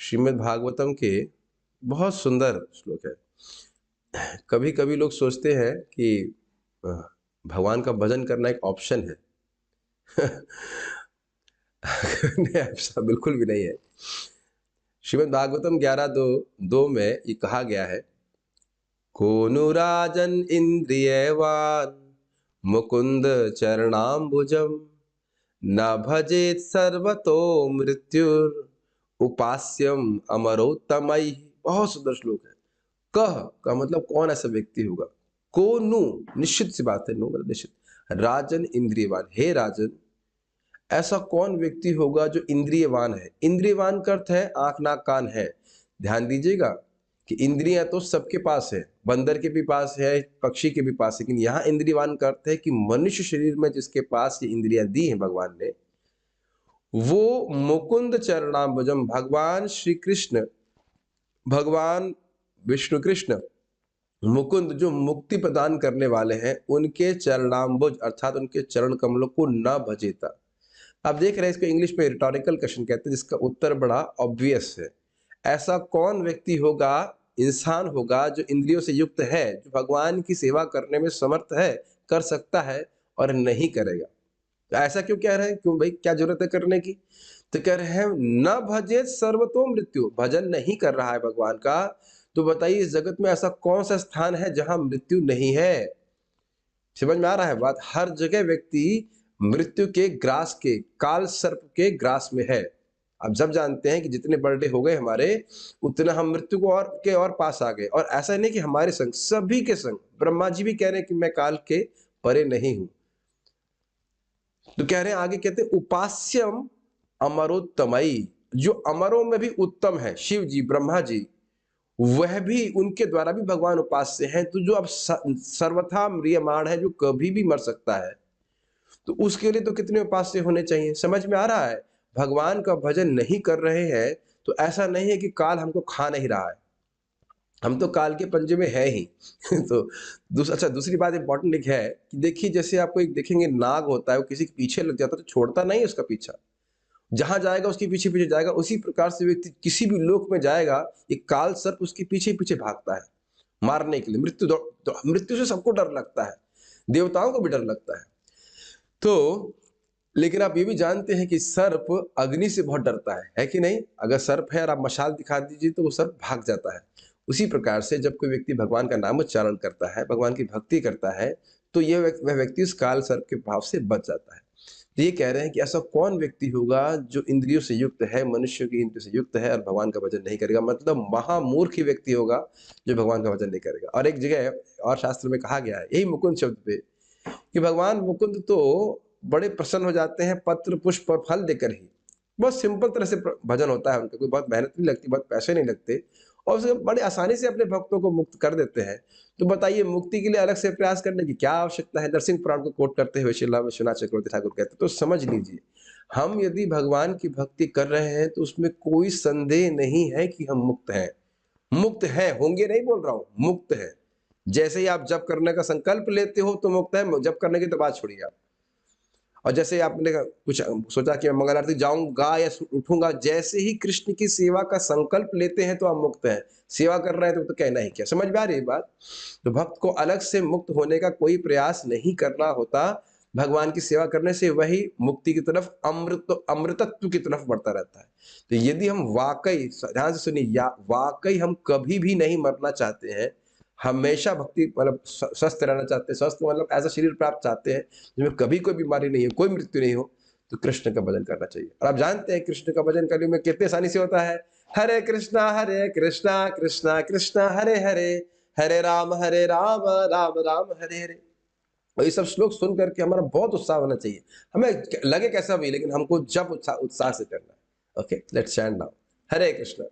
श्रीमद् भागवतम के बहुत सुंदर श्लोक है। कभी कभी लोग सोचते हैं कि अ, भगवान का भजन करना एक ऑप्शन है। नहीं, ऐसा बिल्कुल भी नहीं है। श्रीमद् भागवतम 11:2 में ये कहा गया है, कोनु राजन इंद्रियवान मुकुंद चरणाम्बुजम न भजेत सर्वतो मृत्युर उपास्यम अमरोत्तमई। बहुत सुंदर श्लोक है। कह का मतलब कौन ऐसा व्यक्ति होगा। को नु निश्चित सी बात है, नु मतलब निश्चित। राजन इंद्रियवान, हे राजन, ऐसा कौन व्यक्ति होगा जो इंद्रियवान है। इंद्रियवान का अर्थ है आंख नाक कान है। ध्यान दीजिएगा कि इंद्रियां तो सबके पास है, बंदर के भी पास है, पक्षी के भी पास है, लेकिन यहाँ इंद्रियवान का अर्थ है कि मनुष्य शरीर में जिसके पास ये इंद्रियां दी हैं भगवान ने, वो मुकुंद चरणाम्बुजम, भगवान श्री कृष्ण, भगवान विष्णु कृष्ण मुकुंद जो मुक्ति प्रदान करने वाले हैं, उनके चरणाम्बुज अर्थात उनके चरण कमलों को न भजेता। आप देख रहे हैं, इसको इंग्लिश में रिटोरिकल क्वेश्चन कहते हैं, जिसका उत्तर बड़ा ऑब्वियस है। ऐसा कौन व्यक्ति होगा, इंसान होगा, जो इंद्रियों से युक्त है, जो भगवान की सेवा करने में समर्थ है, कर सकता है और नहीं करेगा। तो ऐसा क्यों कह रहे हैं, क्यों भाई, क्या जरूरत है करने की। तो कह रहे हैं न भजे सर्वतो मृत्यु, भजन नहीं कर रहा है भगवान का, तो बताइए इस जगत में ऐसा कौन सा स्थान है जहां मृत्यु नहीं है। समझ में आ रहा है बात। हर जगह व्यक्ति मृत्यु के ग्रास के, काल सर्प के ग्रास में है। अब जब जानते हैं कि जितने बर्थडे हो गए हमारे, उतना हम मृत्यु को और पास आ गए। और ऐसा नहीं कि हमारे संग, सभी के संग। ब्रह्मा जी भी कह रहे हैं कि मैं काल के परे नहीं हूं। तो कह रहे हैं आगे, कहते हैं उपास्यम अमरोत्तमई, जो अमरों में भी उत्तम है, शिव जी, ब्रह्मा जी, वह भी, उनके द्वारा भी भगवान उपास्य हैं। तो जो अब सर्वथा म्रियमाण है, जो कभी भी मर सकता है, तो उसके लिए तो कितने उपास्य होने चाहिए। समझ में आ रहा है। भगवान का भजन नहीं कर रहे हैं तो ऐसा नहीं है कि काल हमको खा नहीं रहा है, हम तो काल के पंजे में है ही। तो अच्छा, दूसरी बात इंपॉर्टेंट एक है कि देखिए, जैसे आपको एक देखेंगे, नाग होता है, वो किसी के पीछे लग जाता है तो छोड़ता नहीं उसका पीछा, जहां जाएगा उसके पीछे पीछे जाएगा। उसी प्रकार से व्यक्ति किसी भी लोक में जाएगा, एक काल सर्प उसके पीछे पीछे भागता है मारने के लिए। मृत्यु से सबको डर लगता है, देवताओं को भी डर लगता है। तो लेकिन आप ये भी जानते हैं कि सर्प अग्नि से बहुत डरता है कि नहीं। अगर सर्प है और आप मशाल दिखा दीजिए तो वो सर्प भाग जाता है। उसी प्रकार से जब कोई व्यक्ति भगवान का नाम उच्चारण करता है, भगवान की भक्ति करता है, तो वह व्यक्ति उस काल सर्प के भाव से बच जाता है। तो ये कह रहे हैं कि ऐसा कौन व्यक्ति होगा जो इंद्रियों से युक्त है, मनुष्य की इंद्रियों से युक्त है और भगवान का भजन नहीं करेगा। मतलब महामूर्ख ही व्यक्ति होगा जो भगवान का भजन नहीं करेगा। और एक जगह और शास्त्र में कहा गया है यही मुकुंद शब्द पे, कि भगवान मुकुंद तो बड़े प्रसन्न हो जाते हैं पत्र पुष्प और फल देकर ही। बहुत सिंपल तरह से भजन होता है उनका, कोई बहुत मेहनत नहीं लगती, बहुत पैसे नहीं लगते, और उसे बड़े आसानी से अपने भक्तों को मुक्त कर देते हैं। तो बताइए, मुक्ति के लिए अलग से प्रयास करने की क्या आवश्यकता है। नरसिंह पुराण को कोट करते हुए श्रीला विश्वनाथ चक्रवर्ती ठाकुर कहते, तो समझ लीजिए, हम यदि भगवान की भक्ति कर रहे हैं तो उसमें कोई संदेह नहीं है कि हम मुक्त हैं। मुक्त है, होंगे नहीं बोल रहा हूं, मुक्त है। जैसे ही आप जप करने का संकल्प लेते हो तो मुक्त है, जप करने की तो बात छोड़िए आप। और जैसे आपने कुछ सोचा कि मैं मंगल आरती जाऊंगा या उठूंगा, जैसे ही कृष्ण की सेवा का संकल्प लेते हैं तो आप मुक्त हैं। सेवा कर रहे हैं तो कहना ही क्या। समझ में आ रही है बात। तो भक्त को अलग से मुक्त होने का कोई प्रयास नहीं करना होता। भगवान की सेवा करने से वही मुक्ति की तरफ, अमृतत्व की तरफ बढ़ता रहता है। तो यदि हम वाकई, ध्यान से सुनिए, या वाकई हम कभी भी नहीं मरना चाहते हैं, हमेशा भक्ति मतलब स्वस्थ रहना चाहते हैं, स्वस्थ मतलब ऐसा शरीर प्राप्त चाहते हैं जिसमें कभी कोई बीमारी नहीं है, कोई मृत्यु नहीं हो, तो कृष्ण का भजन करना चाहिए। और आप जानते हैं कृष्ण का भजन करने में कितने आसानी से होता है। हरे कृष्णा कृष्णा कृष्णा हरे हरे, हरे राम राम राम हरे हरे। और ये सब श्लोक सुन करके हमारा बहुत उत्साह होना चाहिए। हमें लगे कैसा भी, लेकिन हमको जब उत्साह से करना है। Okay, let's stand now. Hare Krishna.